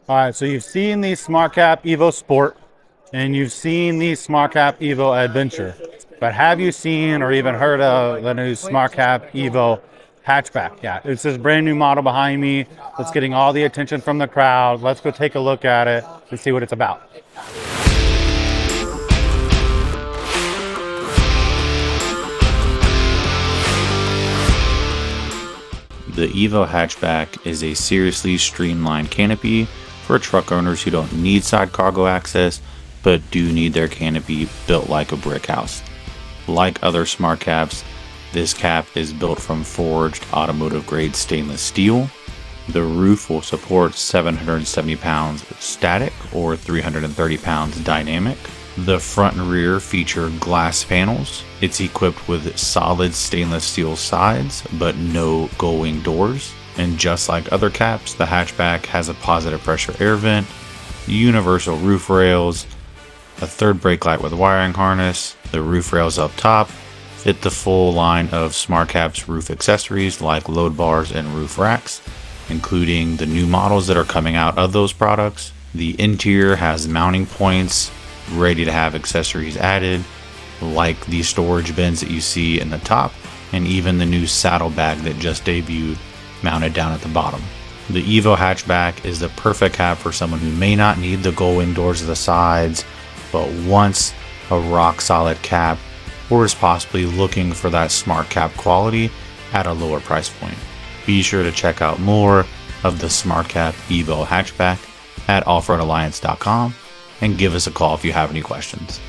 All right, so you've seen the SmartCap EVO Sport and you've seen the SmartCap EVO Adventure, but have you seen or even heard of the new SmartCap EVO Hatchback? Yeah, it's this brand new model behind me that's getting all the attention from the crowd. Let's go take a look at it and see what it's about. The EVO Hatchback is a seriously streamlined canopy for truck owners who don't need side cargo access but do need their canopy built like a brick house. Like other smart caps, this cap is built from forged automotive grade stainless steel. The roof will support 770 pounds static or 330 pounds dynamic. The front and rear feature glass panels. It's equipped with solid stainless steel sides, but no gullwing doors. And just like other caps, the hatchback has a positive pressure air vent, universal roof rails, a third brake light with wiring harness. The roof rails up top fit the full line of SmartCap's roof accessories like load bars and roof racks, including the new models that are coming out of those products. The interior has mounting points ready to have accessories added, like the storage bins that you see in the top, and even the new saddlebag that just debuted mounted down at the bottom. The EVO Hatchback is the perfect cab for someone who may not need the gullwing doors to the sides, but wants a rock solid cab, or is possibly looking for that smart cap quality at a lower price point. Be sure to check out more of the SmartCap EVO Hatchback at offroadalliance.com and give us a call if you have any questions.